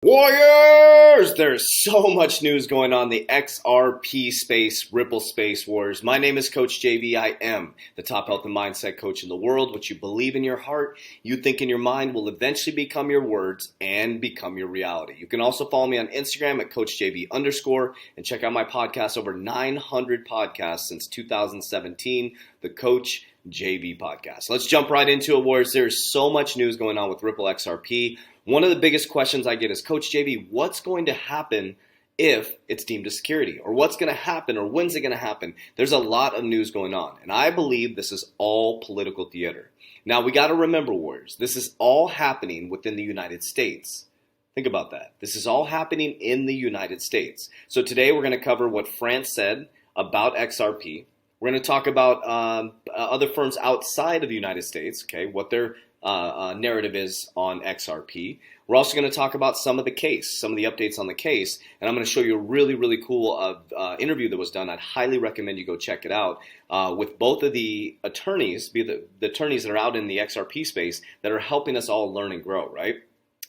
Warriors! There's so much news going on the XRP space, Ripple space wars. My name is Coach JV. I am the top health and mindset coach in the world. What you believe in your heart, you think in your mind will eventually become your words and become your reality. You can also follow me on Instagram at CoachJV_ and check out my podcast, over 900 podcasts since 2017, the Coach JV podcast. Let's jump right into it, Warriors. There's so much news going on with Ripple XRP. One of the biggest questions I get is, Coach JV, what's going to happen if it's deemed a security? Or what's going to happen, or when's it going to happen? There's a lot of news going on, and I believe this is all political theater. Now, we got to remember, Warriors, this is all happening within the United States. Think about that. This is all happening in the United States. So today we're going to cover what France said about XRP. We're going to talk about other firms outside of the United States, okay, what their narrative is on XRP. We're also going to talk about some of the case, some of the updates on the case, and I'm going to show you a really, really cool interview that was done. I'd highly recommend you go check it out with both of the attorneys, the attorneys that are out in the XRP space that are helping us all learn and grow, right?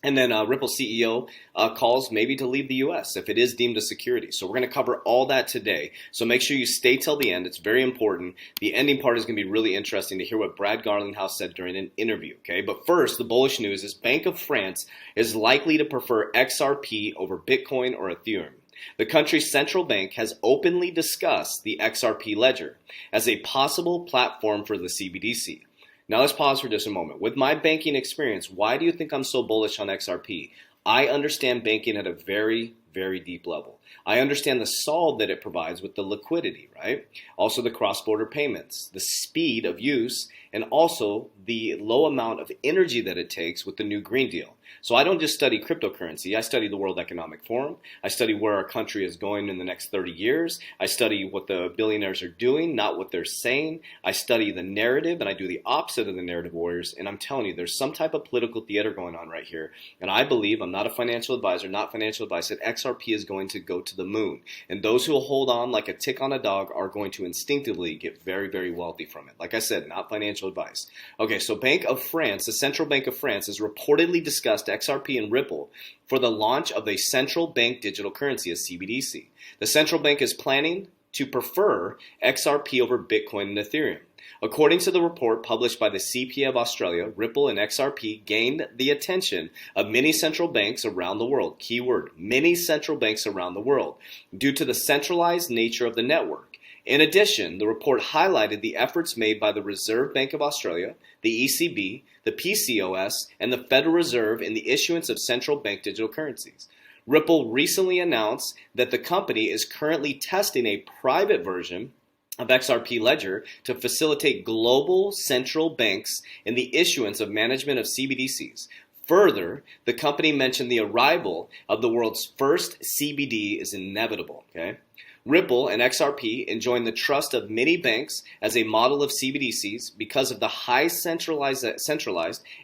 And then Ripple CEO calls maybe to leave the U.S. if it is deemed a security. So we're going to cover all that today. So make sure you stay till the end. It's very important. The ending part is going to be really interesting to hear what Brad Garlinghouse said during an interview. Okay, but first, the bullish news is Bank of France is likely to prefer XRP over Bitcoin or Ethereum. The country's central bank has openly discussed the XRP ledger as a possible platform for the CBDC. Now let's pause for just a moment. With my banking experience, why do you think I'm so bullish on XRP? I understand banking at a very, very deep level. I understand the solve that it provides with the liquidity, right? Also the cross-border payments, the speed of use, and also the low amount of energy that it takes with the new Green Deal. So I don't just study cryptocurrency. I study the World Economic Forum. I study where our country is going in the next 30 years. I study what the billionaires are doing, not what they're saying. I study the narrative, and I do the opposite of the narrative, Warriors. And I'm telling you, there's some type of political theater going on right here. And I believe, I'm not a financial advisor, not financial advice, that XRP is going to go to the moon. And those who will hold on like a tick on a dog are going to instinctively get very, very wealthy from it. Like I said, not financial advice. Okay, so Bank of France, the Central Bank of France, has reportedly discussed XRP and Ripple for the launch of a central bank digital currency, a CBDC. The central bank is planning to prefer XRP over Bitcoin and Ethereum. According to the report published by the CPA of Australia, Ripple and XRP gained the attention of many central banks around the world. Keyword, many central banks around the world, due to the centralized nature of the network. In addition, the report highlighted the efforts made by the Reserve Bank of Australia, the ECB, the PCOS, and the Federal Reserve in the issuance of central bank digital currencies. Ripple recently announced that the company is currently testing a private version of XRP Ledger to facilitate global central banks in the issuance of management of CBDCs. Further, the company mentioned the arrival of the world's first CBD is inevitable. Okay? Ripple and XRP enjoying the trust of many banks as a model of CBDCs because of the high centralized,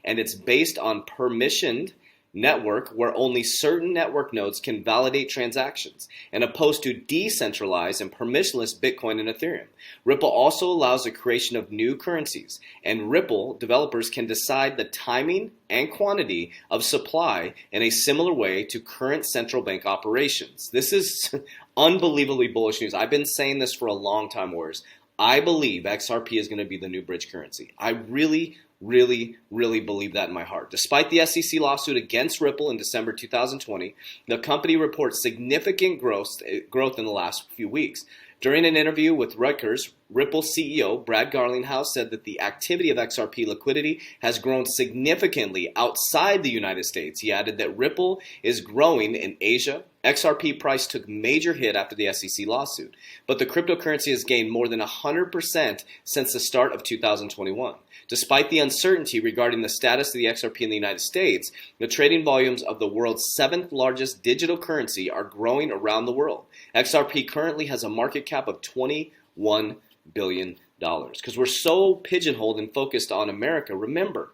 and it's based on permissioned network where only certain network nodes can validate transactions, and opposed to decentralized and permissionless Bitcoin and Ethereum. Ripple also allows the creation of new currencies, and Ripple developers can decide the timing and quantity of supply in a similar way to current central bank operations. This is unbelievably bullish news. I've been saying this for a long time, Warriors. I believe XRP is going to be the new bridge currency. I really believe that in my heart. Despite the SEC lawsuit against Ripple in December 2020, the company reports significant growth in the last few weeks. During an interview with Reuters, Ripple CEO Brad Garlinghouse said that the activity of XRP liquidity has grown significantly outside the United States. He added that Ripple is growing in Asia. XRP price took major hit after the SEC lawsuit, but the cryptocurrency has gained more than 100% since the start of 2021. Despite the uncertainty regarding the status of the XRP in the United States, the trading volumes of the world's 7th largest digital currency are growing around the world. XRP currently has a market cap of $21 billion. Because we're so pigeonholed and focused on America, remember,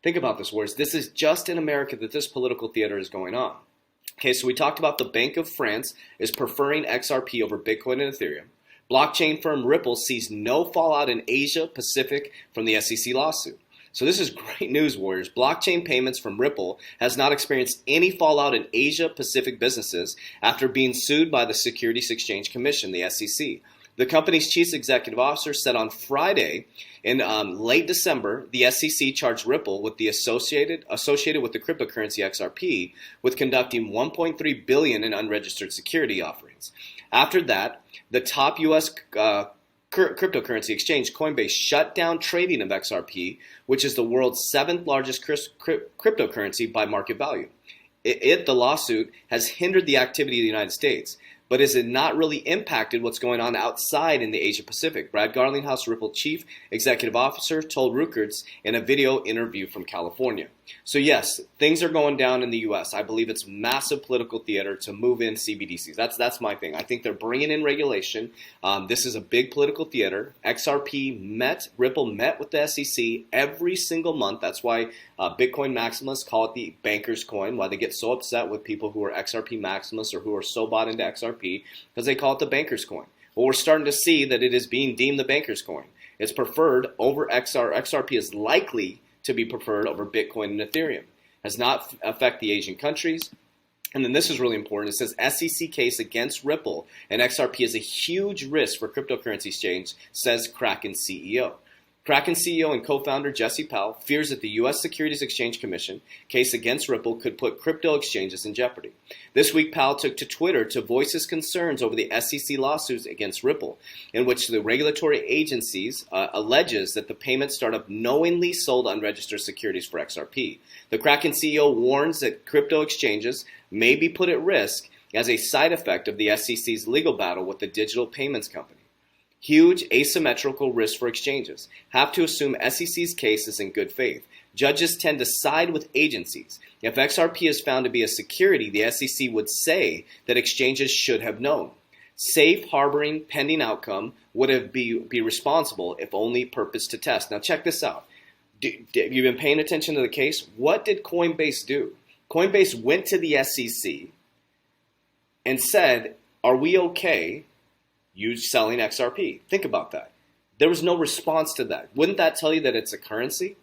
think about this, words. This is just in America that this political theater is going on. Okay, so we talked about the Bank of France is preferring XRP over Bitcoin and Ethereum. Blockchain firm Ripple sees no fallout in Asia Pacific from the SEC lawsuit. So this is great news, Warriors. Blockchain payments from Ripple has not experienced any fallout in Asia Pacific businesses after being sued by the Securities Exchange Commission, the SEC. The company's chief executive officer said on Friday in late December, the SEC charged Ripple with the associated with the cryptocurrency XRP with conducting $1.3 billion in unregistered security offerings. After that, the top U.S. Cryptocurrency exchange Coinbase shut down trading of XRP, which is the world's seventh largest cryptocurrency by market value. The lawsuit, has hindered the activity of the United States, but has it not really impacted what's going on outside in the Asia Pacific? Brad Garlinghouse, Ripple Chief Executive Officer, told Reuters in a video interview from California. So yes, things are going down in the U.S. I believe it's massive political theater to move in CBDCs. That's my thing. I think they're bringing in regulation. This is a big political theater. Ripple met with the SEC every single month. That's why Bitcoin maximalists call it the banker's coin, why they get so upset with people who are XRP maximalists or who are so bought into XRP, because they call it the banker's coin. Well, we're starting to see that it is being deemed the banker's coin. It's preferred over XRP is likely to be preferred over Bitcoin and Ethereum. Has not affect the Asian countries. And then this is really important. It says SEC case against Ripple and XRP is a huge risk for cryptocurrency exchange, says Kraken CEO. Kraken CEO and co-founder Jesse Powell fears that the U.S. Securities Exchange Commission case against Ripple could put crypto exchanges in jeopardy. This week, Powell took to Twitter to voice his concerns over the SEC lawsuits against Ripple, in which the regulatory agencies alleges that the payment startup knowingly sold unregistered securities for XRP. The Kraken CEO warns that crypto exchanges may be put at risk as a side effect of the SEC's legal battle with the digital payments company. Huge asymmetrical risk for exchanges. Have to assume SEC's case is in good faith. Judges tend to side with agencies. If XRP is found to be a security, the SEC would say that exchanges should have known. Safe harboring pending outcome would be responsible if only purpose to test. Now check this out. You've been paying attention to the case? What did Coinbase do? Coinbase went to the SEC and said, are we okay you selling XRP? Think about that. There was no response to that. Wouldn't that tell you that it's a currency?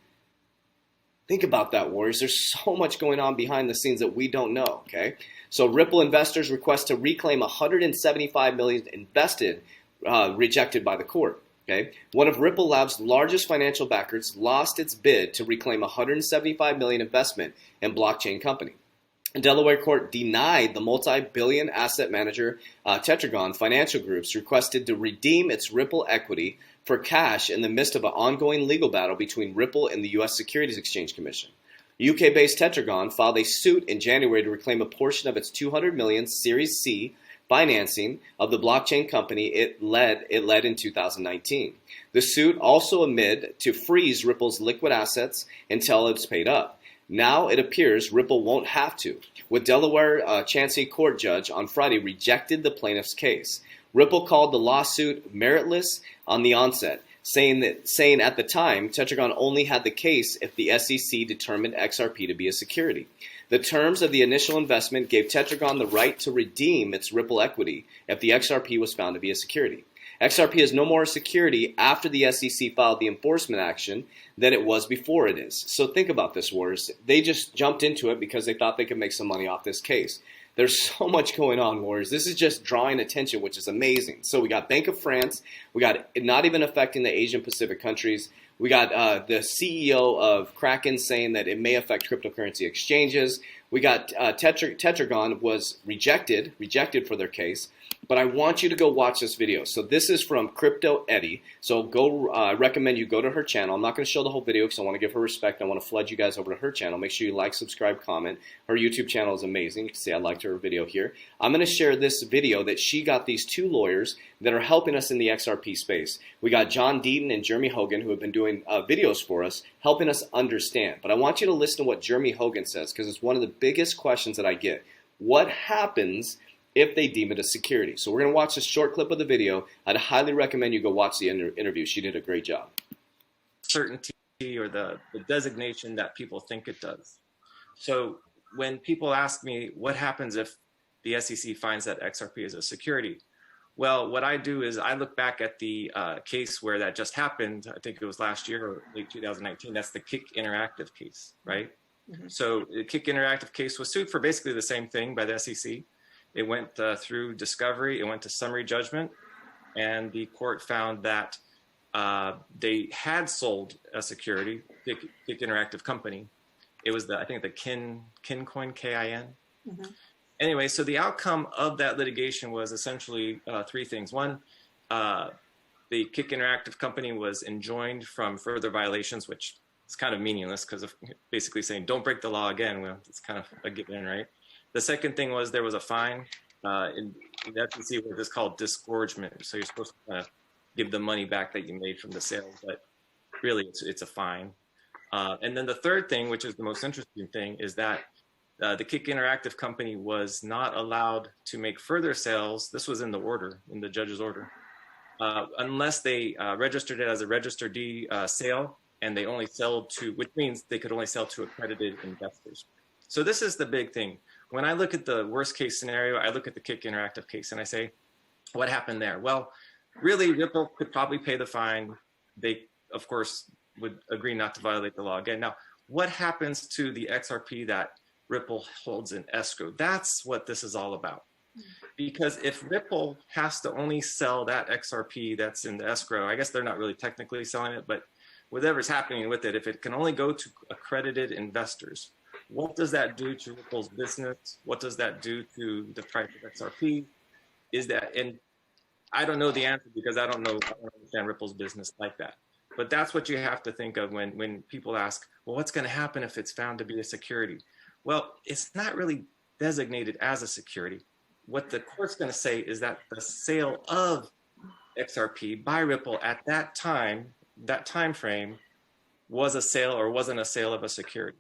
Think about that, Warriors. There's so much going on behind the scenes that we don't know, okay? So Ripple investors request to reclaim $175 million invested, rejected by the court, okay? One of Ripple Labs' largest financial backers lost its bid to reclaim $175 million investment in blockchain company. A Delaware court denied the multi-billion asset manager Tetragon Financial Group's requested to redeem its Ripple equity for cash in the midst of an ongoing legal battle between Ripple and the U.S. Securities Exchange Commission. UK-based Tetragon filed a suit in January to reclaim a portion of its $200 million Series C financing of the blockchain company it led in 2019. The suit also amid to freeze Ripple's liquid assets until it's paid up. Now it appears Ripple won't have to, with Delaware Chancery Court judge on Friday rejected the plaintiff's case. Ripple called the lawsuit meritless on the onset, saying at the time Tetragon only had the case if the SEC determined XRP to be a security. The terms of the initial investment gave Tetragon the right to redeem its Ripple equity if the XRP was found to be a security. XRP is no more a security after the SEC filed the enforcement action than it was before it is. So think about this, Warriors. They just jumped into it because they thought they could make some money off this case. There's so much going on, Warriors. This is just drawing attention, which is amazing. So we got Bank of France. We got it not even affecting the Asian Pacific countries. We got the CEO of Kraken saying that it may affect cryptocurrency exchanges. We got Tetragon was rejected for their case. But I want you to go watch this video. So this is from Crypto Eddie. So go, I recommend you go to her channel. I'm not going to show the whole video because I want to give her respect. I want to flood you guys over to her channel. Make sure you like, subscribe, comment. Her YouTube channel is amazing. You can see I liked her video here. I'm going to share this video that she got these two lawyers that are helping us in the XRP space. We got John Deaton and Jeremy Hogan who have been doing videos for us, helping us understand. But I want you to listen to what Jeremy Hogan says because it's one of the biggest questions that I get. What happens if they deem it a security? So we're going to watch this short clip of the video. I'd highly recommend you go watch the interview. She did a great job. Certainty or the designation that people think it does. So when people ask me what happens if the SEC finds that XRP is a security, Well, what I do is I look back at the case where that just happened. I think it was last year or late 2019. That's the Kick Interactive case, right? Mm-hmm. So the Kick Interactive case was sued for basically the same thing by the SEC. It went through discovery. It went to summary judgment. And the court found that they had sold a security, Kick Interactive Company. It was I think the Kincoin, K-I-N. Mm-hmm. Anyway, so the outcome of that litigation was essentially three things. One, the Kick Interactive Company was enjoined from further violations, which is kind of meaningless because of basically saying, don't break the law again. Well, it's kind of a given, right? The second thing was there was a fine. In the FTC, what is called disgorgement. So you're supposed to kind of give the money back that you made from the sale, but really it's a fine. And then the third thing, which is the most interesting thing, is that the Kick Interactive Company was not allowed to make further sales. This was in the order, in the judge's order, unless they registered it as a Register D sale, and they only sell to, which means they could only sell to accredited investors. So this is the big thing. When I look at the worst case scenario, I look at the Kick Interactive case and I say, what happened there? Well, really, Ripple could probably pay the fine. They, of course, would agree not to violate the law again. Now, what happens to the XRP that Ripple holds in escrow? That's what this is all about. Because if Ripple has to only sell that XRP that's in the escrow, I guess they're not really technically selling it, but whatever's happening with it, if it can only go to accredited investors, what does that do to Ripple's business? What does that do to the price of XRP? Is that, and I don't know the answer because I don't understand Ripple's business like that. But that's what you have to think of when people ask, well, what's going to happen if it's found to be a security? Well, it's not really designated as a security. What the court's going to say is that the sale of XRP by Ripple at that time frame, was a sale or wasn't a sale of a security.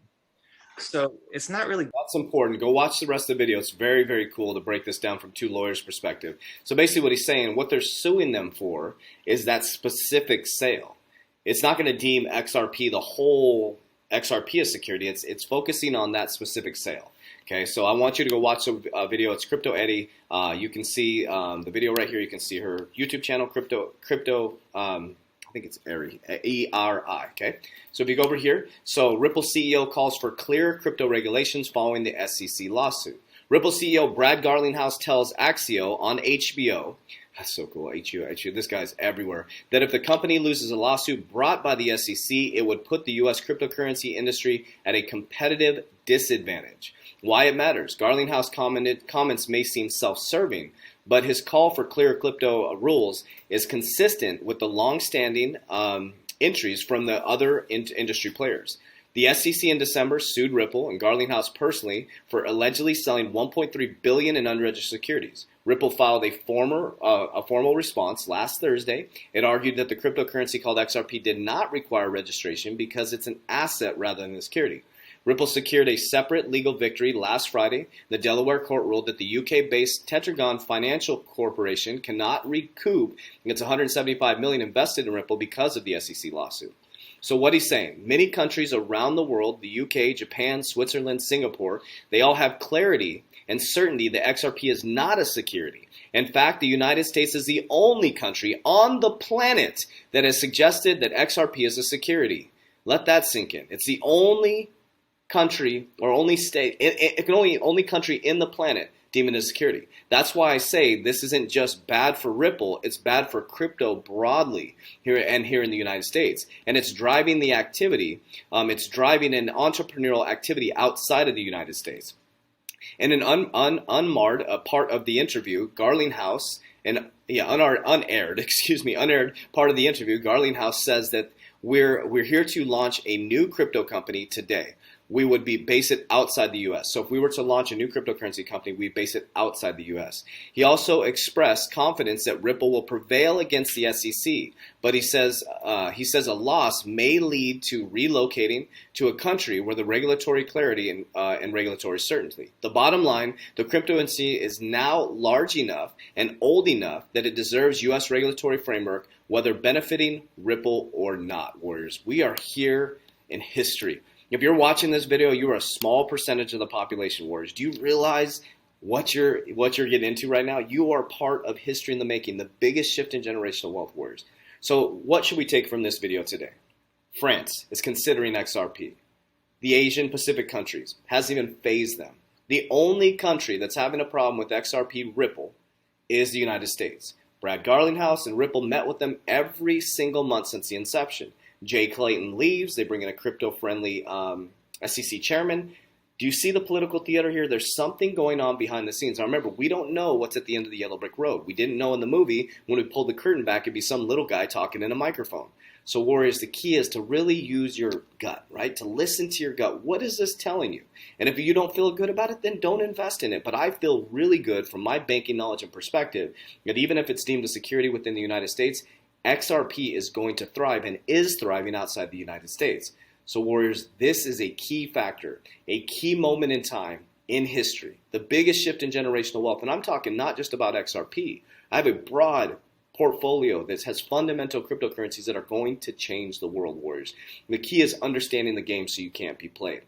So it's not really. That's important. Go watch the rest of the video. It's very, very cool to break this down from two lawyers' perspective. So basically what he's saying, what they're suing them for is that specific sale. It's not going to deem XRP, the whole XRP, as security. It's focusing on that specific sale. Okay, so I want you to go watch the video. It's Crypto Eddie. You can see the video right here. You can see her YouTube channel, Crypto. I think it's ERI, E-R-I, okay? So if you go over here, so Ripple CEO calls for clear crypto regulations following the SEC lawsuit. Ripple CEO Brad Garlinghouse tells Axio on HBO, that's so cool, HBO, this guy's everywhere, that if the company loses a lawsuit brought by the SEC, it would put the U.S. cryptocurrency industry at a competitive disadvantage. Why it matters. Garlinghouse comments may seem self-serving, but his call for clear crypto rules is consistent with the long-standing entries from the other industry players. The SEC in December sued Ripple and Garlinghouse personally for allegedly selling $1.3 billion in unregistered securities. Ripple filed a formal response last Thursday. It argued that the cryptocurrency called XRP did not require registration because it's an asset rather than a security. Ripple secured a separate legal victory last Friday. The Delaware court ruled that the UK-based Tetragon Financial Corporation cannot recoup its $175 million invested in Ripple because of the SEC lawsuit. So what he's saying, many countries around the world, the UK, Japan, Switzerland, Singapore, they all have clarity and certainty that XRP is not a security. In fact, the United States is the only country on the planet that has suggested that XRP is a security. Let that sink in. It's the only country or only state, it can only country in the planet deem it as security. That's why I say this isn't just bad for Ripple, it's bad for crypto broadly here in the United States. And it's driving the activity, it's driving an entrepreneurial activity outside of the United States. In an unmarred part of the interview, Garlinghouse, unaired part of the interview, Garlinghouse says that we're here to launch a new crypto company today. We would base it outside the U.S. So if we were to launch a new cryptocurrency company, we base it outside the U.S. He also expressed confidence that Ripple will prevail against the SEC, but he says a loss may lead to relocating to a country where the regulatory clarity and regulatory certainty. The bottom line, the cryptocurrency is now large enough and old enough that it deserves U.S. regulatory framework, whether benefiting Ripple or not. Warriors, we are here in history. If you're watching this video, you are a small percentage of the population, Warriors. Do you realize what you're getting into right now, you are part of history in the making, the biggest shift in generational wealth, warriors. So what should we take from this video today? France is considering XRP. The Asian Pacific countries hasn't even phased them. The only country that's having a problem with XRP Ripple is the United States. Brad Garlinghouse and Ripple met with them every single month since the inception. Jay Clayton leaves. They bring in a crypto-friendly SEC chairman. Do you see the political theater here? There's something going on behind the scenes. Now remember, we don't know what's at the end of the yellow brick road. We didn't know in the movie when we pulled the curtain back it'd be some little guy talking in a microphone. So warriors, the key is to really use your gut, right? To listen to your gut. What is this telling you? And if you don't feel good about it, then don't invest in it. But I feel really good from my banking knowledge and perspective that even if it's deemed a security within the United States, XRP is going to thrive and is thriving outside the United States. So warriors, this is a key factor, a key moment in time in history, the biggest shift in generational wealth. And I'm talking not just about XRP. I have a broad portfolio that has fundamental cryptocurrencies that are going to change the world, warriors. The key is understanding the game so you can't be played.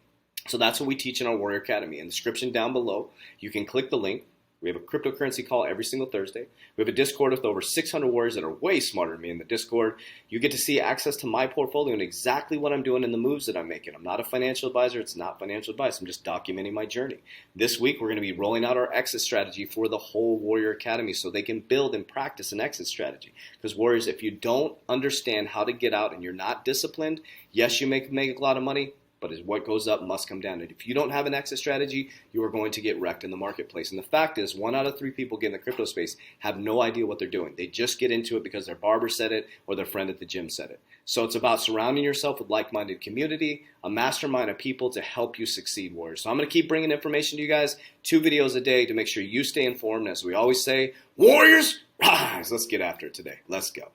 So that's what we teach in our Warrior Academy. In the description down below, you can click the link. We have a cryptocurrency call every single Thursday. We have a Discord with over 600 warriors that are way smarter than me in the Discord. You get to see access to my portfolio and exactly what I'm doing and the moves that I'm making. I'm not a financial advisor. It's not financial advice. I'm just documenting my journey. This week, we're going to be rolling out our exit strategy for the whole Warrior Academy so they can build and practice an exit strategy. Because warriors, if you don't understand how to get out and you're not disciplined, yes, you make a lot of money, but as what goes up must come down. And if you don't have an exit strategy, you are going to get wrecked in the marketplace. And the fact is, 1 out of 3 people get in the crypto space have no idea what they're doing. They just get into it because their barber said it or their friend at the gym said it. So it's about surrounding yourself with like-minded community, a mastermind of people to help you succeed, warriors. So I'm going to keep bringing information to you guys, 2 videos a day to make sure you stay informed. As we always say, warriors, rise. Let's get after it today. Let's go.